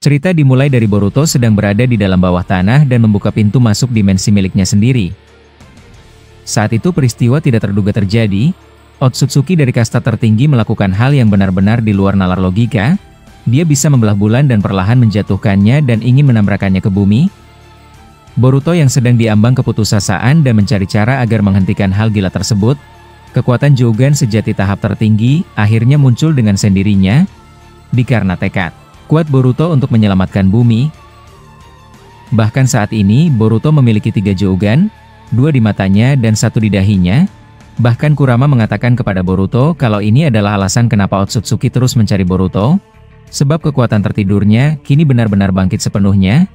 Cerita dimulai dari Boruto sedang berada di dalam bawah tanah dan membuka pintu masuk dimensi miliknya sendiri. Saat itu peristiwa tidak terduga terjadi. Otsutsuki dari kasta tertinggi melakukan hal yang benar-benar di luar nalar logika. Dia bisa membelah bulan dan perlahan menjatuhkannya dan ingin menambrakannya ke bumi. Boruto yang sedang diambang keputusasaan dan mencari cara agar menghentikan hal gila tersebut. Kekuatan Jougan sejati tahap tertinggi akhirnya muncul dengan sendirinya. Dikarenakan tekad kuat Boruto untuk menyelamatkan bumi. Bahkan saat ini Boruto memiliki 3 Jougan, 2 di matanya dan 1 di dahinya. Bahkan Kurama mengatakan kepada Boruto kalau ini adalah alasan kenapa Otsutsuki terus mencari Boruto, sebab kekuatan tertidurnya kini benar-benar bangkit sepenuhnya.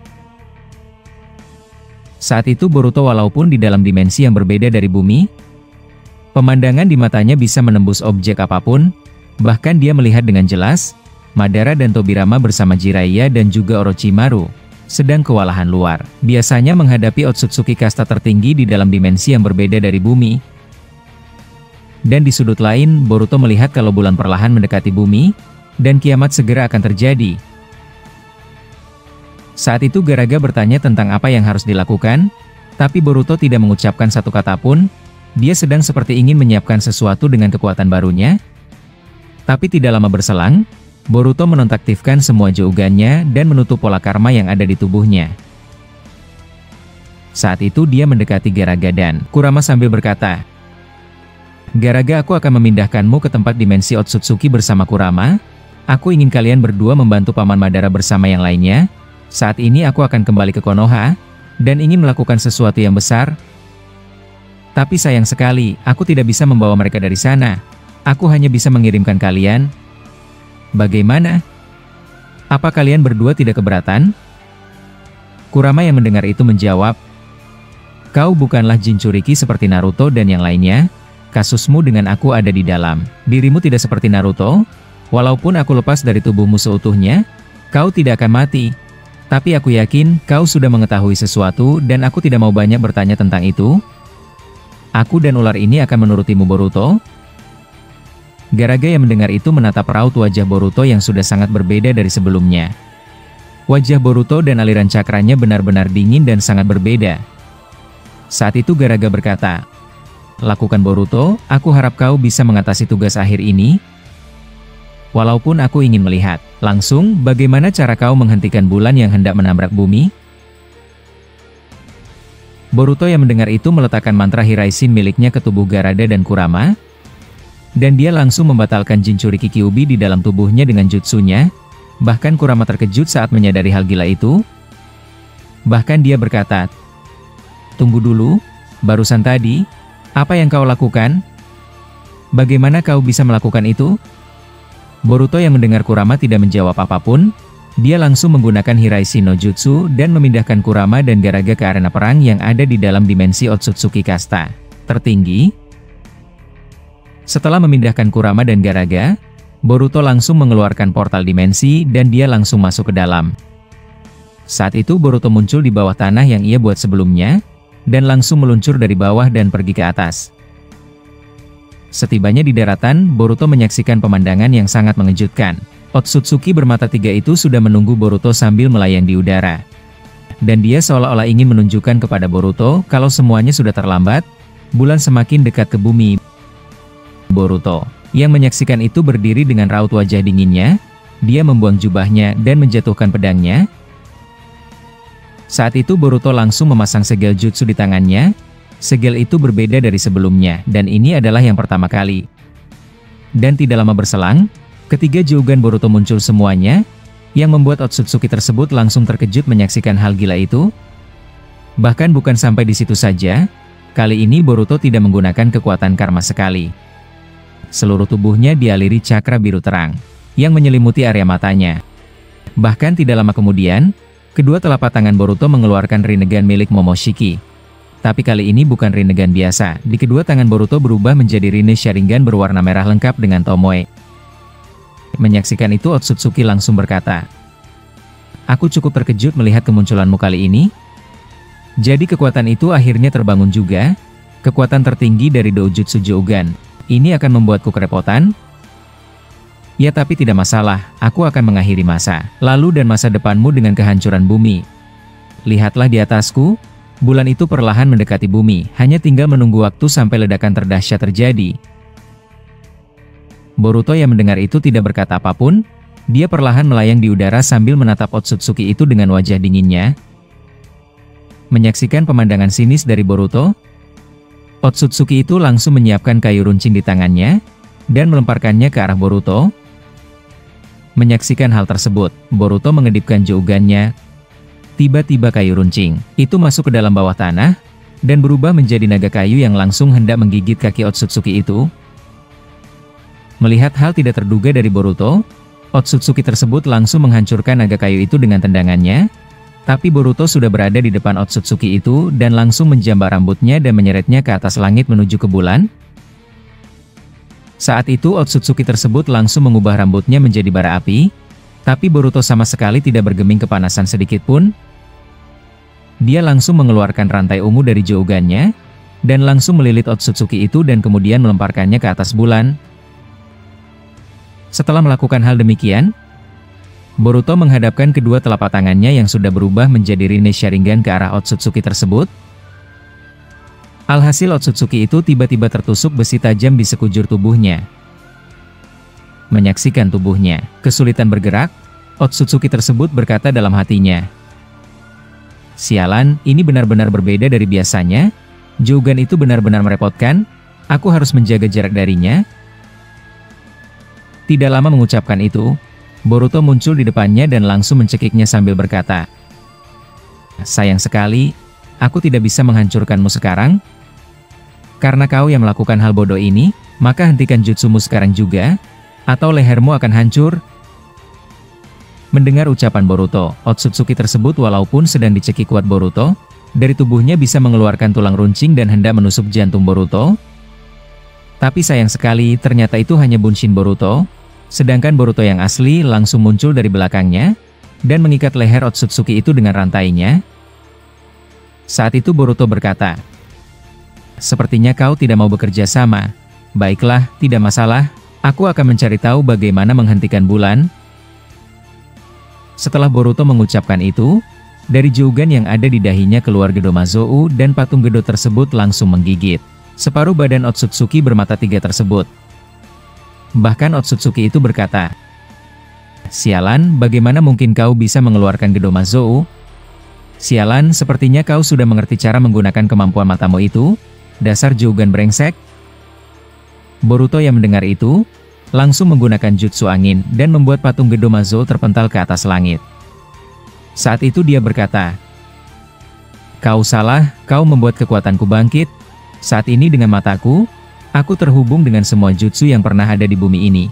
Saat itu Boruto walaupun di dalam dimensi yang berbeda dari bumi, pemandangan di matanya bisa menembus objek apapun, bahkan dia melihat dengan jelas Madara dan Tobirama bersama Jiraiya dan juga Orochimaru sedang kewalahan luar. Biasanya menghadapi Otsutsuki kasta tertinggi di dalam dimensi yang berbeda dari bumi. Dan di sudut lain, Boruto melihat kalau bulan perlahan mendekati bumi, dan kiamat segera akan terjadi. Saat itu Garaga bertanya tentang apa yang harus dilakukan, tapi Boruto tidak mengucapkan satu kata pun. Dia sedang seperti ingin menyiapkan sesuatu dengan kekuatan barunya. Tapi tidak lama berselang, Boruto menonaktifkan semua Jougannya dan menutup pola karma yang ada di tubuhnya. Saat itu dia mendekati Garaga dan Kurama sambil berkata, "Garaga, aku akan memindahkanmu ke tempat dimensi Otsutsuki bersama Kurama. Aku ingin kalian berdua membantu Paman Madara bersama yang lainnya. Saat ini aku akan kembali ke Konoha, dan ingin melakukan sesuatu yang besar. Tapi sayang sekali, aku tidak bisa membawa mereka dari sana. Aku hanya bisa mengirimkan kalian. Bagaimana? Apa kalian berdua tidak keberatan?" Kurama yang mendengar itu menjawab, "Kau bukanlah Jinchuriki seperti Naruto dan yang lainnya. Kasusmu dengan aku ada di dalam dirimu tidak seperti Naruto. Walaupun aku lepas dari tubuhmu seutuhnya, kau tidak akan mati. Tapi aku yakin kau sudah mengetahui sesuatu dan aku tidak mau banyak bertanya tentang itu. Aku dan ular ini akan menurutimu, Boruto." Garaga yang mendengar itu menatap raut wajah Boruto yang sudah sangat berbeda dari sebelumnya. Wajah Boruto dan aliran cakranya benar-benar dingin dan sangat berbeda. Saat itu Garaga berkata, "Lakukan Boruto, aku harap kau bisa mengatasi tugas akhir ini. Walaupun aku ingin melihat langsung bagaimana cara kau menghentikan bulan yang hendak menabrak bumi." Boruto yang mendengar itu meletakkan mantra Hiraishin miliknya ke tubuh Garada dan Kurama. Dan dia langsung membatalkan Jinchuriki Kyuubi di dalam tubuhnya dengan jutsunya. Bahkan Kurama terkejut saat menyadari hal gila itu. Bahkan dia berkata, "Tunggu dulu, barusan tadi, apa yang kau lakukan? Bagaimana kau bisa melakukan itu?" Boruto yang mendengar Kurama tidak menjawab apapun, dia langsung menggunakan Hiraishin no Jutsu dan memindahkan Kurama dan Garaga ke arena perang yang ada di dalam dimensi Otsutsuki kasta tertinggi. Setelah memindahkan Kurama dan Garaga, Boruto langsung mengeluarkan portal dimensi dan dia langsung masuk ke dalam. Saat itu Boruto muncul di bawah tanah yang ia buat sebelumnya, dan langsung meluncur dari bawah dan pergi ke atas. Setibanya di daratan, Boruto menyaksikan pemandangan yang sangat mengejutkan. Otsutsuki bermata 3 itu sudah menunggu Boruto sambil melayang di udara. Dan dia seolah-olah ingin menunjukkan kepada Boruto kalau semuanya sudah terlambat, bulan semakin dekat ke bumi. Boruto yang menyaksikan itu berdiri dengan raut wajah dinginnya. Dia membuang jubahnya dan menjatuhkan pedangnya. Saat itu Boruto langsung memasang segel jutsu di tangannya. Segel itu berbeda dari sebelumnya dan ini adalah yang pertama kali. Dan tidak lama berselang, ketiga Jougan Boruto muncul semuanya, yang membuat Otsutsuki tersebut langsung terkejut menyaksikan hal gila itu. Bahkan bukan sampai di situ saja, kali ini Boruto tidak menggunakan kekuatan karma sekali. Seluruh tubuhnya dialiri cakra biru terang, yang menyelimuti area matanya. Bahkan tidak lama kemudian, kedua telapak tangan Boruto mengeluarkan Rinnegan milik Momoshiki. Tapi kali ini bukan Rinnegan biasa, di kedua tangan Boruto berubah menjadi Rinne Sharingan berwarna merah lengkap dengan tomoe. Menyaksikan itu Otsutsuki langsung berkata, "Aku cukup terkejut melihat kemunculanmu kali ini." Jadi kekuatan itu akhirnya terbangun juga, kekuatan tertinggi dari Doujutsu Jougan. Ini akan membuatku kerepotan. Ya tapi tidak masalah, aku akan mengakhiri masa lalu dan masa depanmu dengan kehancuran bumi. Lihatlah di atasku, bulan itu perlahan mendekati bumi, hanya tinggal menunggu waktu sampai ledakan terdahsyat terjadi. Boruto yang mendengar itu tidak berkata apapun, dia perlahan melayang di udara sambil menatap Otsutsuki itu dengan wajah dinginnya. Menyaksikan pemandangan sinis dari Boruto, Otsutsuki itu langsung menyiapkan kayu runcing di tangannya, dan melemparkannya ke arah Boruto. Menyaksikan hal tersebut, Boruto mengedipkan jougannya. Tiba-tiba kayu runcing itu masuk ke dalam bawah tanah, dan berubah menjadi naga kayu yang langsung hendak menggigit kaki Otsutsuki itu. Melihat hal tidak terduga dari Boruto, Otsutsuki tersebut langsung menghancurkan naga kayu itu dengan tendangannya, tapi Boruto sudah berada di depan Otsutsuki itu dan langsung menjambak rambutnya dan menyeretnya ke atas langit menuju ke bulan. Saat itu Otsutsuki tersebut langsung mengubah rambutnya menjadi bara api, tapi Boruto sama sekali tidak bergeming kepanasan sedikit pun. Dia langsung mengeluarkan rantai ungu dari jougannya, dan langsung melilit Otsutsuki itu dan kemudian melemparkannya ke atas bulan. Setelah melakukan hal demikian, Boruto menghadapkan kedua telapak tangannya yang sudah berubah menjadi Rinne Sharingan ke arah Otsutsuki tersebut. Alhasil Otsutsuki itu tiba-tiba tertusuk besi tajam di sekujur tubuhnya. Menyaksikan tubuhnya kesulitan bergerak, Otsutsuki tersebut berkata dalam hatinya, "Sialan, ini benar-benar berbeda dari biasanya. Jougan itu benar-benar merepotkan, aku harus menjaga jarak darinya." Tidak lama mengucapkan itu, Boruto muncul di depannya dan langsung mencekiknya sambil berkata, "Sayang sekali, aku tidak bisa menghancurkanmu sekarang. Karena kau yang melakukan hal bodoh ini, maka hentikan jutsumu sekarang juga, atau lehermu akan hancur." Mendengar ucapan Boruto, Otsutsuki tersebut walaupun sedang dicekik kuat Boruto, dari tubuhnya bisa mengeluarkan tulang runcing dan hendak menusuk jantung Boruto. Tapi sayang sekali, ternyata itu hanya bunshin Boruto. Sedangkan Boruto yang asli langsung muncul dari belakangnya, dan mengikat leher Otsutsuki itu dengan rantainya. Saat itu Boruto berkata, "Sepertinya kau tidak mau bekerja sama. Baiklah, tidak masalah, aku akan mencari tahu bagaimana menghentikan bulan." Setelah Boruto mengucapkan itu, dari jougan yang ada di dahinya keluar Gedomazo dan patung Gedo tersebut langsung menggigit separuh badan Otsutsuki bermata tiga tersebut. Bahkan Otsutsuki itu berkata, "Sialan, bagaimana mungkin kau bisa mengeluarkan Gedomazo? Sialan, sepertinya kau sudah mengerti cara menggunakan kemampuan matamu itu, dasar jougan brengsek." Boruto yang mendengar itu, langsung menggunakan jutsu angin dan membuat patung Gedomazo terpental ke atas langit. Saat itu dia berkata, "Kau salah, kau membuat kekuatanku bangkit. Saat ini dengan mataku, aku terhubung dengan semua jutsu yang pernah ada di bumi ini.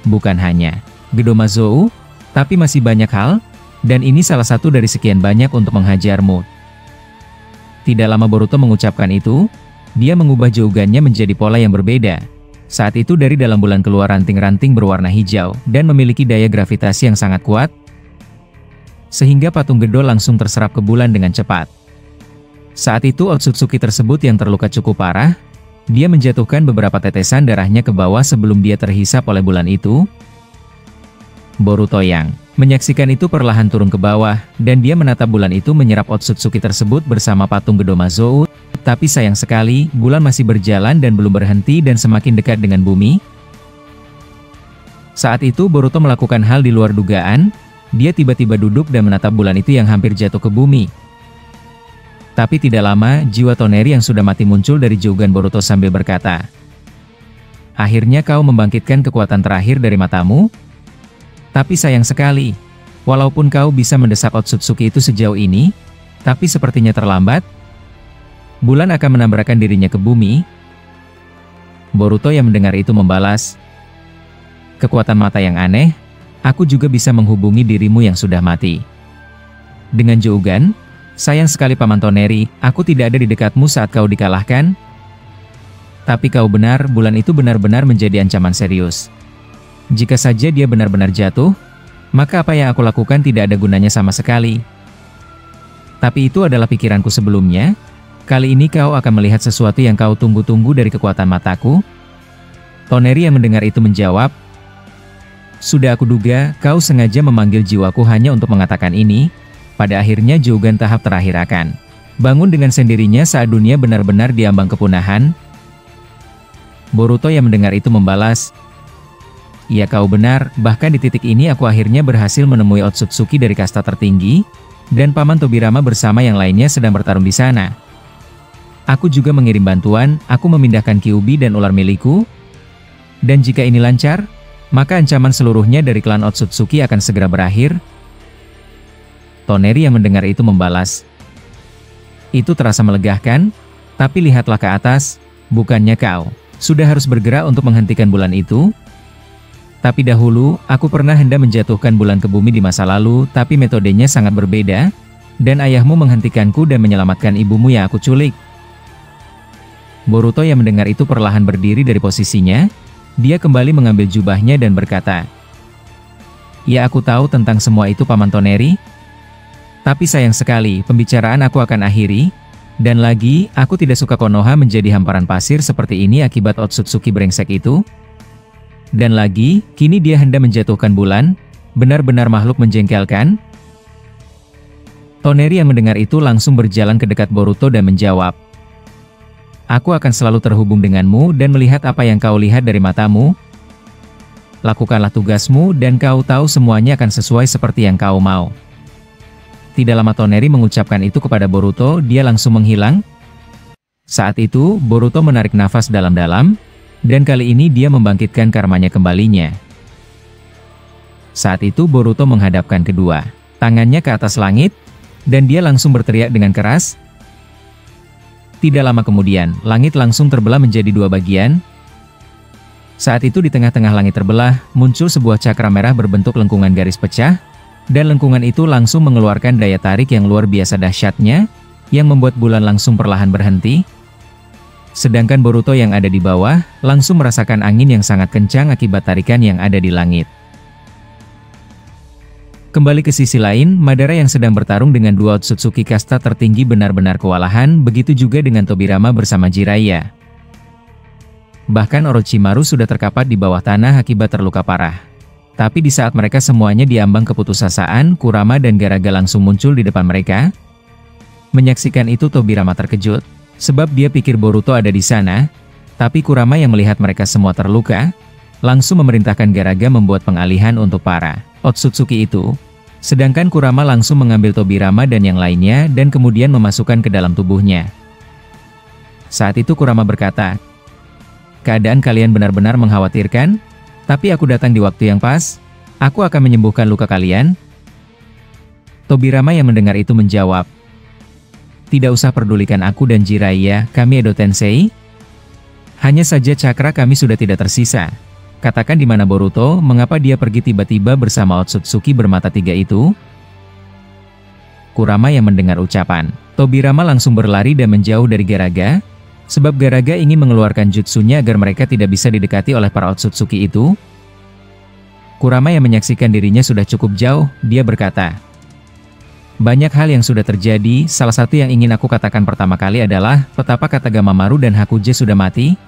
Bukan hanya Gedomazo, tapi masih banyak hal, dan ini salah satu dari sekian banyak untuk menghajarmu." Tidak lama Boruto mengucapkan itu, dia mengubah jougannya menjadi pola yang berbeda. Saat itu dari dalam bulan keluar ranting-ranting berwarna hijau, dan memiliki daya gravitasi yang sangat kuat, sehingga patung Gedo langsung terserap ke bulan dengan cepat. Saat itu Otsutsuki tersebut yang terluka cukup parah, dia menjatuhkan beberapa tetesan darahnya ke bawah sebelum dia terhisap oleh bulan itu. Boruto yang menyaksikan itu perlahan turun ke bawah, dan dia menatap bulan itu menyerap Otsutsuki tersebut bersama patung Gedomazo. Tapi sayang sekali, bulan masih berjalan dan belum berhenti dan semakin dekat dengan bumi. Saat itu Boruto melakukan hal di luar dugaan, dia tiba-tiba duduk dan menatap bulan itu yang hampir jatuh ke bumi. Tapi tidak lama, jiwa Toneri yang sudah mati muncul dari jougan Boruto sambil berkata, "Akhirnya kau membangkitkan kekuatan terakhir dari matamu? Tapi sayang sekali, walaupun kau bisa mendesak Otsutsuki itu sejauh ini, tapi sepertinya terlambat. Bulan akan menabrakkan dirinya ke bumi." Boruto yang mendengar itu membalas, "Kekuatan mata yang aneh, aku juga bisa menghubungi dirimu yang sudah mati." Dengan jougan, "Sayang sekali Paman Toneri, aku tidak ada di dekatmu saat kau dikalahkan." Tapi kau benar, bulan itu benar-benar menjadi ancaman serius. Jika saja dia benar-benar jatuh, maka apa yang aku lakukan tidak ada gunanya sama sekali. Tapi itu adalah pikiranku sebelumnya. Kali ini kau akan melihat sesuatu yang kau tunggu-tunggu dari kekuatan mataku." Toneri yang mendengar itu menjawab, Sudah aku duga, kau sengaja memanggil jiwaku hanya untuk mengatakan ini. Pada akhirnya Jougan tahap terakhir akan bangun dengan sendirinya saat dunia benar-benar diambang kepunahan. Boruto yang mendengar itu membalas, "Ya kau benar, bahkan di titik ini aku akhirnya berhasil menemui Otsutsuki dari kasta tertinggi, dan Paman Tobirama bersama yang lainnya sedang bertarung di sana. Aku juga mengirim bantuan, aku memindahkan Kyuubi dan ular milikku. Dan jika ini lancar, maka ancaman seluruhnya dari klan Otsutsuki akan segera berakhir." Toneri yang mendengar itu membalas, "Itu terasa melegakan, tapi lihatlah ke atas, bukannya kau sudah harus bergerak untuk menghentikan bulan itu? Tapi dahulu, aku pernah hendak menjatuhkan bulan ke bumi di masa lalu, tapi metodenya sangat berbeda, dan ayahmu menghentikanku dan menyelamatkan ibumu yang aku culik." Boruto yang mendengar itu perlahan berdiri dari posisinya. Dia kembali mengambil jubahnya dan berkata, "Ya aku tahu tentang semua itu Paman Toneri. Tapi sayang sekali, pembicaraan aku akan akhiri. Dan lagi, aku tidak suka Konoha menjadi hamparan pasir seperti ini akibat Otsutsuki brengsek itu. Dan lagi, kini dia hendak menjatuhkan bulan, benar-benar makhluk menjengkelkan." Toneri yang mendengar itu langsung berjalan ke dekat Boruto dan menjawab, "Aku akan selalu terhubung denganmu dan melihat apa yang kau lihat dari matamu. Lakukanlah tugasmu dan kau tahu semuanya akan sesuai seperti yang kau mau." Tidak lama Toneri mengucapkan itu kepada Boruto, dia langsung menghilang. Saat itu, Boruto menarik nafas dalam-dalam, dan kali ini dia membangkitkan karmanya kembalinya. Saat itu Boruto menghadapkan kedua tangannya ke atas langit, dan dia langsung berteriak dengan keras. Tidak lama kemudian, langit langsung terbelah menjadi dua bagian. Saat itu di tengah-tengah langit terbelah, muncul sebuah cakra merah berbentuk lengkungan garis pecah, dan lengkungan itu langsung mengeluarkan daya tarik yang luar biasa dahsyatnya, yang membuat bulan langsung perlahan berhenti. Sedangkan Boruto yang ada di bawah, langsung merasakan angin yang sangat kencang akibat tarikan yang ada di langit. Kembali ke sisi lain, Madara yang sedang bertarung dengan dua Otsutsuki kasta tertinggi benar-benar kewalahan, begitu juga dengan Tobirama bersama Jiraiya. Bahkan Orochimaru sudah terkapat di bawah tanah akibat terluka parah. Tapi di saat mereka semuanya diambang keputusasaan, Kurama dan Garaga langsung muncul di depan mereka. Menyaksikan itu Tobirama terkejut, sebab dia pikir Boruto ada di sana, tapi Kurama yang melihat mereka semua terluka, langsung memerintahkan Garaga membuat pengalihan untuk para Otsutsuki itu. Sedangkan Kurama langsung mengambil Tobirama dan yang lainnya dan kemudian memasukkan ke dalam tubuhnya. Saat itu Kurama berkata, "Keadaan kalian benar-benar mengkhawatirkan, tapi aku datang di waktu yang pas, aku akan menyembuhkan luka kalian." Tobirama yang mendengar itu menjawab, "Tidak usah pedulikan aku dan Jiraiya, kami Edo Tensei. Hanya saja cakra kami sudah tidak tersisa. Katakan di mana Boruto, mengapa dia pergi tiba-tiba bersama Otsutsuki bermata tiga itu?" Kurama yang mendengar ucapan Tobirama langsung berlari dan menjauh dari Garaga, sebab Garaga ingin mengeluarkan jutsunya agar mereka tidak bisa didekati oleh para Otsutsuki itu. Kurama yang menyaksikan dirinya sudah cukup jauh, dia berkata, "Banyak hal yang sudah terjadi, salah satu yang ingin aku katakan pertama kali adalah, betapa Katagamaru dan Hakuje sudah mati.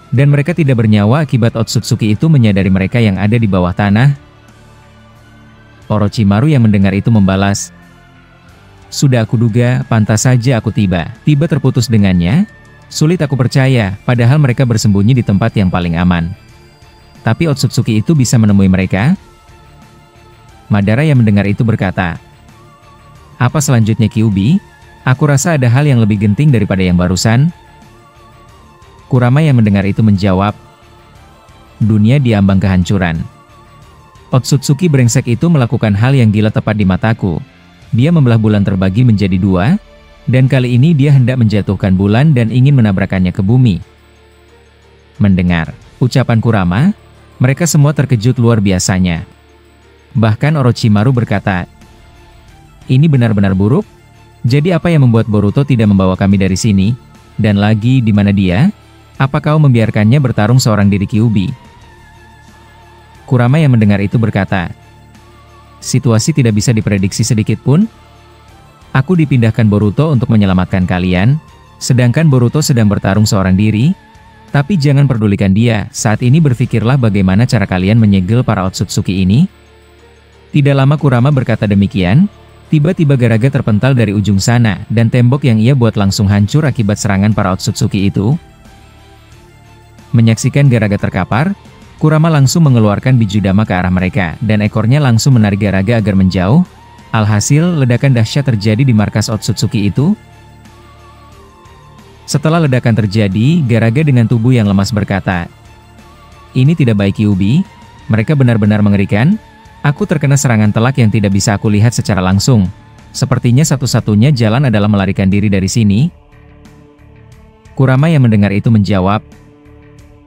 Dan mereka tidak bernyawa akibat Otsutsuki itu menyadari mereka yang ada di bawah tanah." Orochimaru yang mendengar itu membalas, "Sudah aku duga, pantas saja aku tiba-tiba terputus dengannya. Sulit aku percaya, padahal mereka bersembunyi di tempat yang paling aman. Tapi Otsutsuki itu bisa menemui mereka?" Madara yang mendengar itu berkata, "Apa selanjutnya Kyuubi? Aku rasa ada hal yang lebih genting daripada yang barusan." Kurama yang mendengar itu menjawab, "Dunia diambang kehancuran. Otsutsuki brengsek itu melakukan hal yang gila tepat di mataku. Dia membelah bulan terbagi menjadi dua, dan kali ini dia hendak menjatuhkan bulan dan ingin menabrakannya ke bumi." Mendengar ucapan Kurama, mereka semua terkejut luar biasanya. Bahkan Orochimaru berkata, "Ini benar-benar buruk? Jadi apa yang membuat Boruto tidak membawa kami dari sini? Dan lagi, di mana dia? Apa kau membiarkannya bertarung seorang diri Kyuubi?" Kurama yang mendengar itu berkata, "Situasi tidak bisa diprediksi sedikit pun. Aku dipindahkan Boruto untuk menyelamatkan kalian, sedangkan Boruto sedang bertarung seorang diri. Tapi jangan pedulikan dia, saat ini berpikirlah bagaimana cara kalian menyegel para Otsutsuki ini. Tidak lama Kurama berkata demikian, tiba-tiba Garaga terpental dari ujung sana, dan tembok yang ia buat langsung hancur akibat serangan para Otsutsuki itu. Menyaksikan Garaga terkapar, Kurama langsung mengeluarkan Bijudama ke arah mereka, dan ekornya langsung menarik Garaga agar menjauh. Alhasil, ledakan dahsyat terjadi di markas Otsutsuki itu. Setelah ledakan terjadi, Garaga dengan tubuh yang lemas berkata, "Ini tidak baik Kyuubi, mereka benar-benar mengerikan. Aku terkena serangan telak yang tidak bisa aku lihat secara langsung. Sepertinya satu-satunya jalan adalah melarikan diri dari sini." Kurama yang mendengar itu menjawab,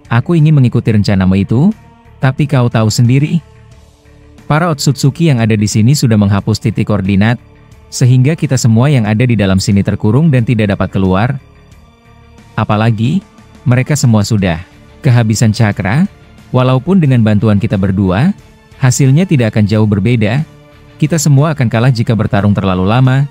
"Aku ingin mengikuti rencanamu itu, tapi kau tahu sendiri. Para Otsutsuki yang ada di sini sudah menghapus titik koordinat, sehingga kita semua yang ada di dalam sini terkurung dan tidak dapat keluar. Apalagi, mereka semua sudah kehabisan cakra. Walaupun dengan bantuan kita berdua, hasilnya tidak akan jauh berbeda. Kita semua akan kalah jika bertarung terlalu lama."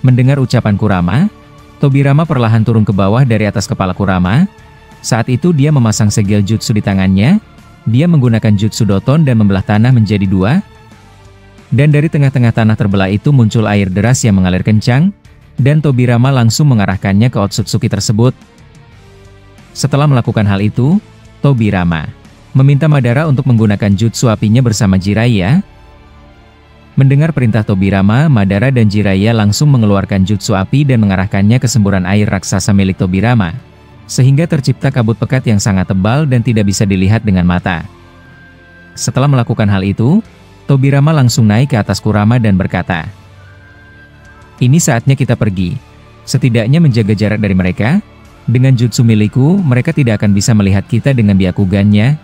Mendengar ucapan Kurama, Tobirama perlahan turun ke bawah dari atas kepala Kurama. Saat itu dia memasang segel jutsu di tangannya. Dia menggunakan jutsu Doton dan membelah tanah menjadi dua. Dan dari tengah-tengah tanah terbelah itu muncul air deras yang mengalir kencang, dan Tobirama langsung mengarahkannya ke Otsutsuki tersebut. Setelah melakukan hal itu, Tobirama meminta Madara untuk menggunakan jutsu apinya bersama Jiraiya. Mendengar perintah Tobirama, Madara dan Jiraiya langsung mengeluarkan jutsu api dan mengarahkannya ke semburan air raksasa milik Tobirama, sehingga tercipta kabut pekat yang sangat tebal dan tidak bisa dilihat dengan mata. Setelah melakukan hal itu, Tobirama langsung naik ke atas Kurama dan berkata, "Ini saatnya kita pergi. Setidaknya menjaga jarak dari mereka. Dengan jutsu milikku, mereka tidak akan bisa melihat kita dengan Byakugannya."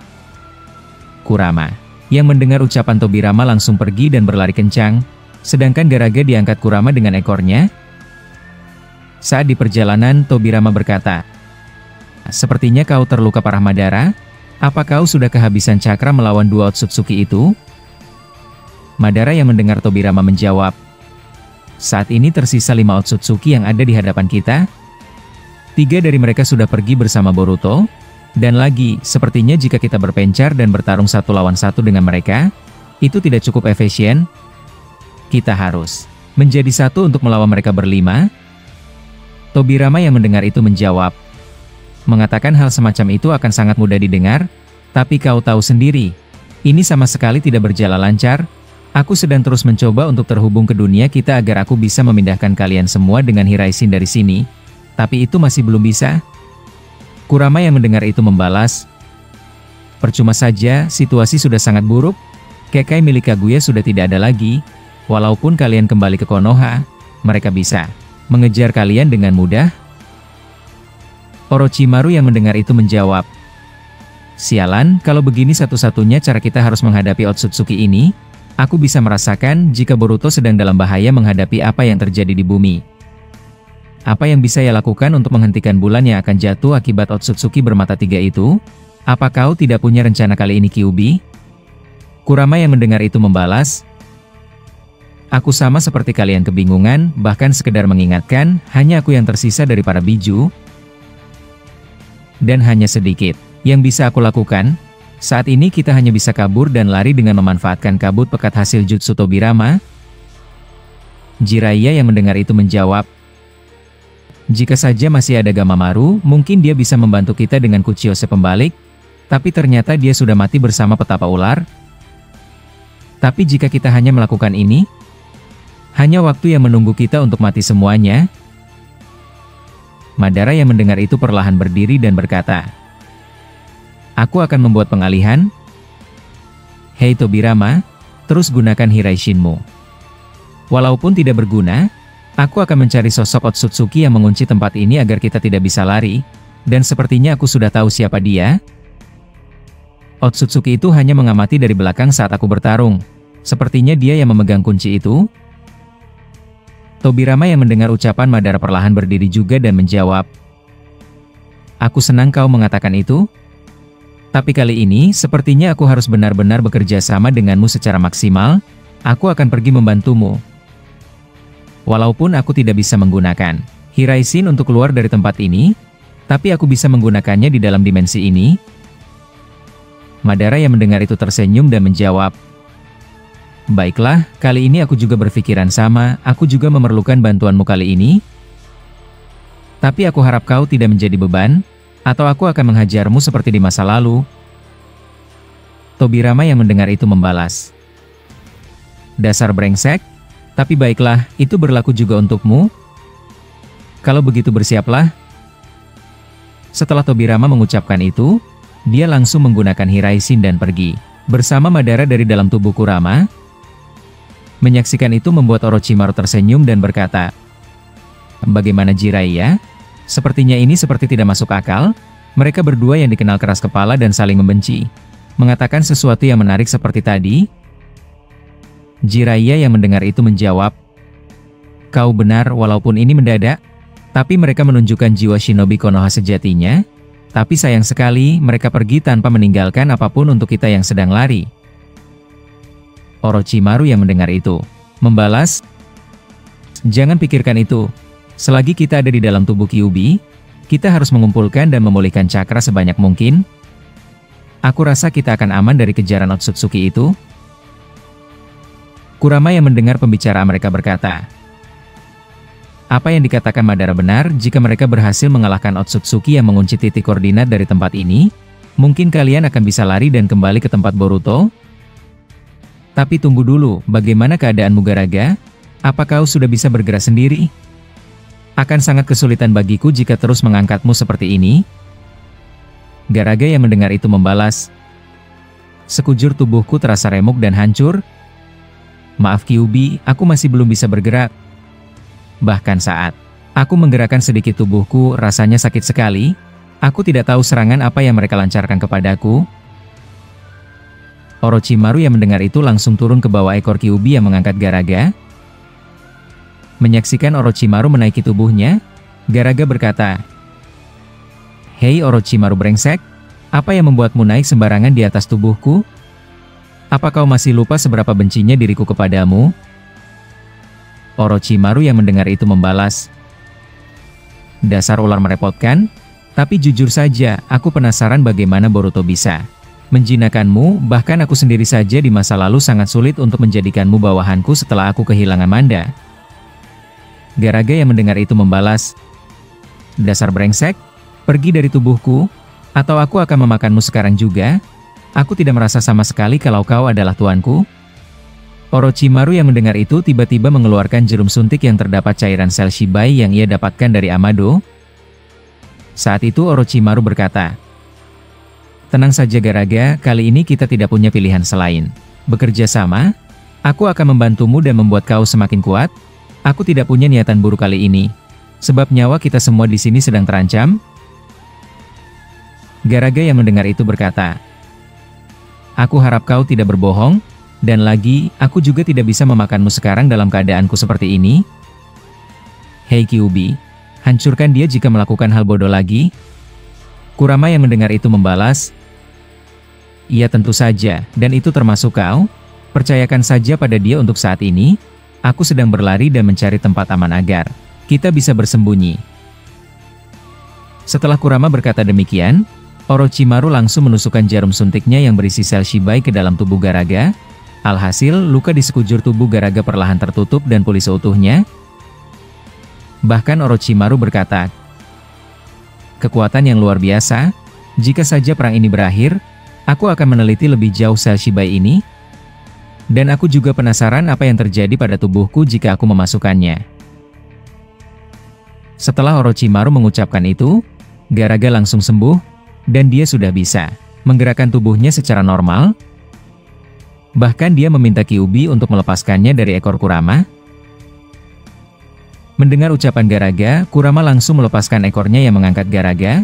Kurama yang mendengar ucapan Tobirama langsung pergi dan berlari kencang, sedangkan Garaga diangkat Kurama dengan ekornya. Saat di perjalanan, Tobirama berkata, "Sepertinya kau terluka parah Madara. Apa kau sudah kehabisan cakra melawan dua Otsutsuki itu?" Madara yang mendengar Tobirama menjawab, "Saat ini tersisa 5 Otsutsuki yang ada di hadapan kita. 3 dari mereka sudah pergi bersama Boruto. Dan lagi, sepertinya jika kita berpencar dan bertarung 1 lawan 1 dengan mereka, itu tidak cukup efisien. Kita harus menjadi satu untuk melawan mereka berlima." Tobirama yang mendengar itu menjawab, "Mengatakan hal semacam itu akan sangat mudah didengar, tapi kau tahu sendiri, ini sama sekali tidak berjalan lancar. Aku sedang terus mencoba untuk terhubung ke dunia kita agar aku bisa memindahkan kalian semua dengan Hiraishin dari sini, tapi itu masih belum bisa." Kurama yang mendengar itu membalas, "Percuma saja, situasi sudah sangat buruk. Kekai milik Kaguya sudah tidak ada lagi. Walaupun kalian kembali ke Konoha, mereka bisa mengejar kalian dengan mudah." Orochimaru yang mendengar itu menjawab, "Sialan, kalau begini satu-satunya cara kita harus menghadapi Otsutsuki ini. Aku bisa merasakan jika Boruto sedang dalam bahaya menghadapi apa yang terjadi di bumi. Apa yang bisa ia lakukan untuk menghentikan bulan yang akan jatuh akibat Otsutsuki bermata 3 itu? Apa kau tidak punya rencana kali ini Kyuubi?" Kurama yang mendengar itu membalas, "Aku sama seperti kalian kebingungan, bahkan sekedar mengingatkan, hanya aku yang tersisa dari para biju. Dan hanya sedikit yang bisa aku lakukan. Saat ini kita hanya bisa kabur dan lari dengan memanfaatkan kabut pekat hasil jutsu Tobirama." Jiraiya yang mendengar itu menjawab, "Jika saja masih ada Gamamaru, mungkin dia bisa membantu kita dengan Kuchiyose pembalik, tapi ternyata dia sudah mati bersama petapa ular. Tapi jika kita hanya melakukan ini, hanya waktu yang menunggu kita untuk mati semuanya." Madara yang mendengar itu perlahan berdiri dan berkata, "Aku akan membuat pengalihan. Hei Tobirama, terus gunakan Hiraishinmu. Walaupun tidak berguna, aku akan mencari sosok Otsutsuki yang mengunci tempat ini agar kita tidak bisa lari, dan sepertinya aku sudah tahu siapa dia. Otsutsuki itu hanya mengamati dari belakang saat aku bertarung. Sepertinya dia yang memegang kunci itu." Tobirama yang mendengar ucapan Madara perlahan berdiri juga dan menjawab, "Aku senang kau mengatakan itu. Tapi kali ini, sepertinya aku harus benar-benar bekerja sama denganmu secara maksimal. Aku akan pergi membantumu. Walaupun aku tidak bisa menggunakan Hiraishin untuk keluar dari tempat ini, Tapi aku bisa menggunakannya di dalam dimensi ini? Madara yang mendengar itu tersenyum dan menjawab, "Baiklah, kali ini aku juga berpikiran sama, aku juga memerlukan bantuanmu kali ini. Tapi aku harap kau tidak menjadi beban, atau aku akan menghajarmu seperti di masa lalu." Tobirama yang mendengar itu membalas, "Dasar brengsek, tapi baiklah, itu berlaku juga untukmu. Kalau begitu bersiaplah." Setelah Tobirama mengucapkan itu, dia langsung menggunakan Hiraishin dan pergi bersama Madara dari dalam tubuh Kurama. Menyaksikan itu membuat Orochimaru tersenyum dan berkata, "Bagaimana Jiraiya? Sepertinya ini seperti tidak masuk akal. Mereka berdua yang dikenal keras kepala dan saling membenci, mengatakan sesuatu yang menarik seperti tadi?" Jiraiya yang mendengar itu menjawab, "Kau benar walaupun ini mendadak, tapi mereka menunjukkan jiwa shinobi Konoha sejatinya. Tapi sayang sekali mereka pergi tanpa meninggalkan apapun untuk kita yang sedang lari." Orochimaru yang mendengar itu membalas, "Jangan pikirkan itu. Selagi kita ada di dalam tubuh Kyuubi, kita harus mengumpulkan dan memulihkan cakra sebanyak mungkin. Aku rasa kita akan aman dari kejaran Otsutsuki itu." Kurama yang mendengar pembicaraan mereka berkata, "Apa yang dikatakan Madara benar, jika mereka berhasil mengalahkan Otsutsuki yang mengunci titik koordinat dari tempat ini, mungkin kalian akan bisa lari dan kembali ke tempat Boruto. Tapi tunggu dulu, bagaimana keadaanmu Garaga? Apa kau sudah bisa bergerak sendiri? Akan sangat kesulitan bagiku jika terus mengangkatmu seperti ini." Garaga yang mendengar itu membalas, "Sekujur tubuhku terasa remuk dan hancur. Maaf Kyuubi, aku masih belum bisa bergerak. Bahkan saat aku menggerakkan sedikit tubuhku, rasanya sakit sekali. Aku tidak tahu serangan apa yang mereka lancarkan kepadaku." Orochimaru yang mendengar itu langsung turun ke bawah ekor Kyuubi yang mengangkat Garaga. Menyaksikan Orochimaru menaiki tubuhnya, Garaga berkata, "Hei Orochimaru brengsek, apa yang membuatmu naik sembarangan di atas tubuhku? Apa kau masih lupa seberapa bencinya diriku kepadamu?" Orochimaru yang mendengar itu membalas, "Dasar ular merepotkan, tapi jujur saja, aku penasaran bagaimana Boruto bisa menjinakkanmu, bahkan aku sendiri saja di masa lalu sangat sulit untuk menjadikanmu bawahanku setelah aku kehilangan Manda." Garaga yang mendengar itu membalas, "Dasar brengsek, pergi dari tubuhku, atau aku akan memakanmu sekarang juga. Aku tidak merasa sama sekali kalau kau adalah tuanku." Orochimaru yang mendengar itu tiba-tiba mengeluarkan jarum suntik yang terdapat cairan sel Shibai yang ia dapatkan dari Amado. Saat itu Orochimaru berkata, "Tenang saja Garaga, kali ini kita tidak punya pilihan selain bekerja sama. Aku akan membantumu dan membuat kau semakin kuat. Aku tidak punya niatan buruk kali ini, sebab nyawa kita semua di sini sedang terancam." Garaga yang mendengar itu berkata, "Aku harap kau tidak berbohong, dan lagi, aku juga tidak bisa memakanmu sekarang dalam keadaanku seperti ini. Hei Kyuubi, hancurkan dia jika melakukan hal bodoh lagi." Kurama yang mendengar itu membalas, "Iya tentu saja, dan itu termasuk kau. Percayakan saja pada dia untuk saat ini. Aku sedang berlari dan mencari tempat aman agar kita bisa bersembunyi." Setelah Kurama berkata demikian, Orochimaru langsung menusukkan jarum suntiknya yang berisi sel Shibai ke dalam tubuh Garaga. Alhasil, luka di sekujur tubuh Garaga perlahan tertutup dan pulih seutuhnya. Bahkan Orochimaru berkata, "Kekuatan yang luar biasa. Jika saja perang ini berakhir, aku akan meneliti lebih jauh sel Shibai ini. Dan aku juga penasaran apa yang terjadi pada tubuhku jika aku memasukkannya." Setelah Orochimaru mengucapkan itu, Garaga langsung sembuh, dan dia sudah bisa menggerakkan tubuhnya secara normal. Bahkan dia meminta Kyuubi untuk melepaskannya dari ekor Kurama. Mendengar ucapan Garaga, Kurama langsung melepaskan ekornya yang mengangkat Garaga.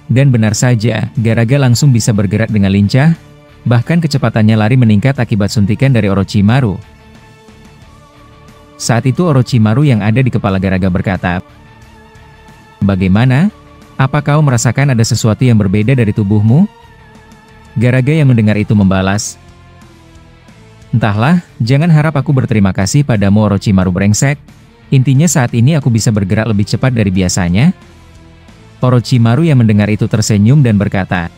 Dan benar saja, Garaga langsung bisa bergerak dengan lincah, bahkan kecepatannya lari meningkat akibat suntikan dari Orochimaru. Saat itu Orochimaru yang ada di kepala Garaga berkata, "Bagaimana? Apa kau merasakan ada sesuatu yang berbeda dari tubuhmu?" Garaga yang mendengar itu membalas, "Entahlah, jangan harap aku berterima kasih padamu Orochimaru brengsek. Intinya saat ini aku bisa bergerak lebih cepat dari biasanya." Orochimaru yang mendengar itu tersenyum dan berkata,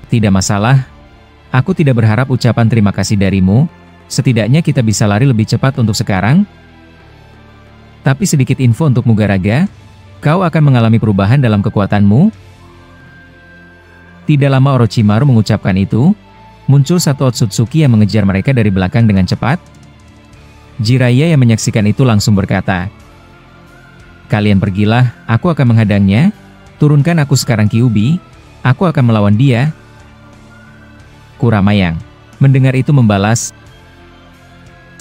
"Tidak masalah. Aku tidak berharap ucapan terima kasih darimu, setidaknya kita bisa lari lebih cepat untuk sekarang. Tapi sedikit info untukmu Garaga, kau akan mengalami perubahan dalam kekuatanmu." Tidak lama Orochimaru mengucapkan itu, muncul satu Otsutsuki yang mengejar mereka dari belakang dengan cepat. Jiraiya yang menyaksikan itu langsung berkata, "Kalian pergilah, aku akan menghadangnya. Turunkan aku sekarang Kyuubi, aku akan melawan dia." Kurama yang mendengar itu membalas,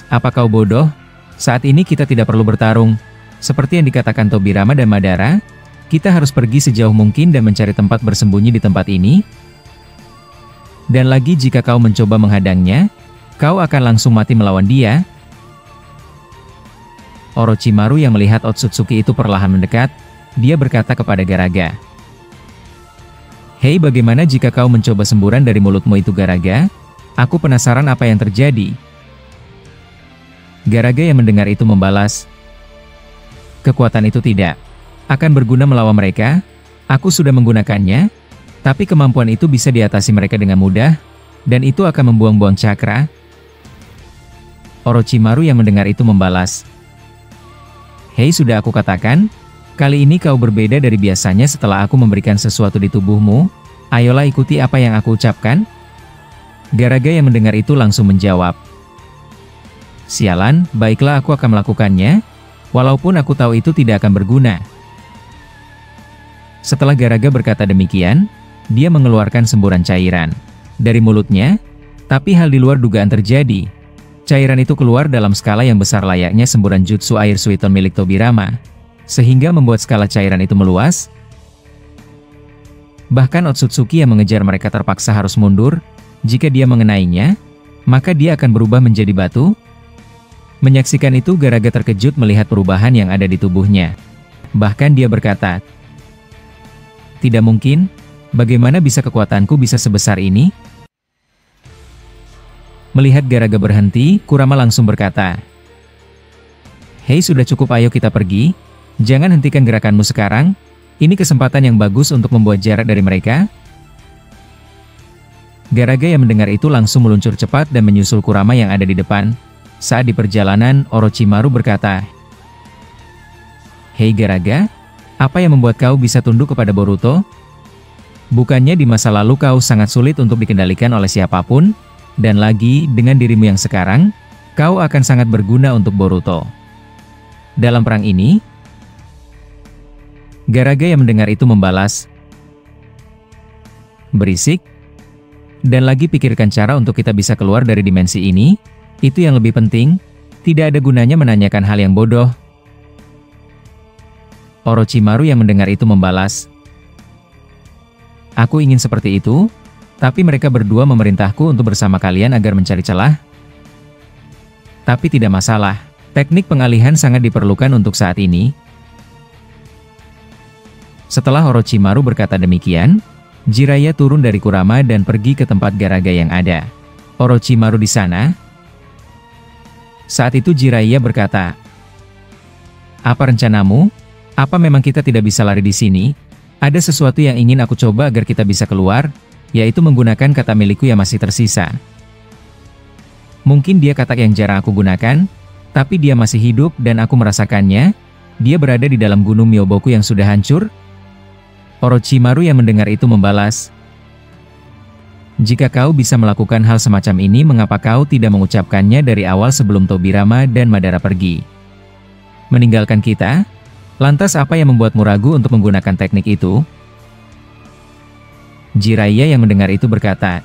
"Apa kau bodoh? Saat ini kita tidak perlu bertarung. Seperti yang dikatakan Tobirama dan Madara, kita harus pergi sejauh mungkin dan mencari tempat bersembunyi di tempat ini. Dan lagi jika kau mencoba menghadangnya, kau akan langsung mati melawan dia." Orochimaru yang melihat Otsutsuki itu perlahan mendekat, dia berkata kepada Garaga, "Hei, bagaimana jika kau mencoba semburan dari mulutmu itu Garaga? Aku penasaran apa yang terjadi." Garaga yang mendengar itu membalas, "Kekuatan itu tidak akan berguna melawan mereka. Aku sudah menggunakannya, tapi kemampuan itu bisa diatasi mereka dengan mudah, dan itu akan membuang-buang cakra." Orochimaru yang mendengar itu membalas, "Hei, sudah aku katakan, kali ini kau berbeda dari biasanya setelah aku memberikan sesuatu di tubuhmu. Ayolah ikuti apa yang aku ucapkan." Garaga yang mendengar itu langsung menjawab, "Sialan, baiklah aku akan melakukannya, walaupun aku tahu itu tidak akan berguna." Setelah Garaga berkata demikian, dia mengeluarkan semburan cairan dari mulutnya, tapi hal di luar dugaan terjadi. Cairan itu keluar dalam skala yang besar layaknya semburan jutsu air Suiton milik Tobirama, sehingga membuat skala cairan itu meluas. Bahkan Otsutsuki yang mengejar mereka terpaksa harus mundur. Jika dia mengenainya, maka dia akan berubah menjadi batu. Menyaksikan itu Garaga terkejut melihat perubahan yang ada di tubuhnya. Bahkan dia berkata, "Tidak mungkin, bagaimana bisa kekuatanku bisa sebesar ini?" Melihat Garaga berhenti, Kurama langsung berkata, "Hei, sudah cukup, ayo kita pergi. Jangan hentikan gerakanmu sekarang. Ini kesempatan yang bagus untuk membuat jarak dari mereka." Garaga yang mendengar itu langsung meluncur cepat dan menyusul Kurama yang ada di depan. Saat di perjalanan, Orochimaru berkata, "Hei Garaga, apa yang membuat kau bisa tunduk kepada Boruto? Bukannya di masa lalu kau sangat sulit untuk dikendalikan oleh siapapun? Dan lagi, dengan dirimu yang sekarang, kau akan sangat berguna untuk Boruto dalam perang ini." Garaga yang mendengar itu membalas, "Berisik. Dan lagi pikirkan cara untuk kita bisa keluar dari dimensi ini. Itu yang lebih penting. Tidak ada gunanya menanyakan hal yang bodoh." Orochimaru yang mendengar itu membalas, "Aku ingin seperti itu. Tapi mereka berdua memerintahku untuk bersama kalian agar mencari celah. Tapi tidak masalah, teknik pengalihan sangat diperlukan untuk saat ini." Setelah Orochimaru berkata demikian, Jiraiya turun dari Kurama dan pergi ke tempat Garaga yang ada. Orochimaru di sana. Saat itu Jiraiya berkata, "Apa rencanamu? Apa memang kita tidak bisa lari di sini? Ada sesuatu yang ingin aku coba agar kita bisa keluar, yaitu menggunakan kata milikku yang masih tersisa. Mungkin dia kata yang jarang aku gunakan, tapi dia masih hidup dan aku merasakannya. Dia berada di dalam gunung Myoboku yang sudah hancur." Orochimaru yang mendengar itu membalas, "Jika kau bisa melakukan hal semacam ini, mengapa kau tidak mengucapkannya dari awal sebelum Tobirama dan Madara pergi? Meninggalkan kita? Lantas apa yang membuatmu ragu untuk menggunakan teknik itu?" Jiraiya yang mendengar itu berkata,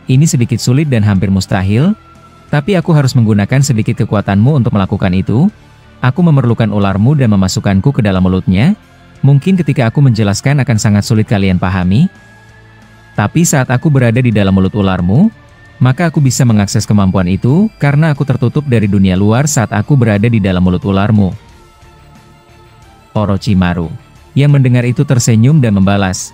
"Ini sedikit sulit dan hampir mustahil, tapi aku harus menggunakan sedikit kekuatanmu untuk melakukan itu. Aku memerlukan ularmu dan memasukkanku ke dalam mulutnya. Mungkin ketika aku menjelaskan akan sangat sulit kalian pahami. Tapi saat aku berada di dalam mulut ularmu, maka aku bisa mengakses kemampuan itu karena aku tertutup dari dunia luar saat aku berada di dalam mulut ularmu." Orochimaru yang mendengar itu tersenyum dan membalas,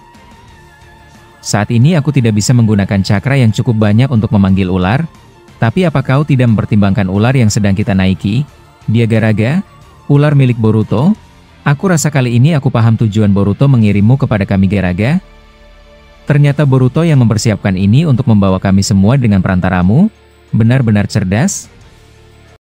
"Saat ini aku tidak bisa menggunakan cakra yang cukup banyak untuk memanggil ular, tapi apa kau tidak mempertimbangkan ular yang sedang kita naiki? Dia Garaga, ular milik Boruto. Aku rasa kali ini aku paham tujuan Boruto mengirimmu kepada kami Geraga. Ternyata Boruto yang mempersiapkan ini untuk membawa kami semua dengan perantaramu. Benar-benar cerdas.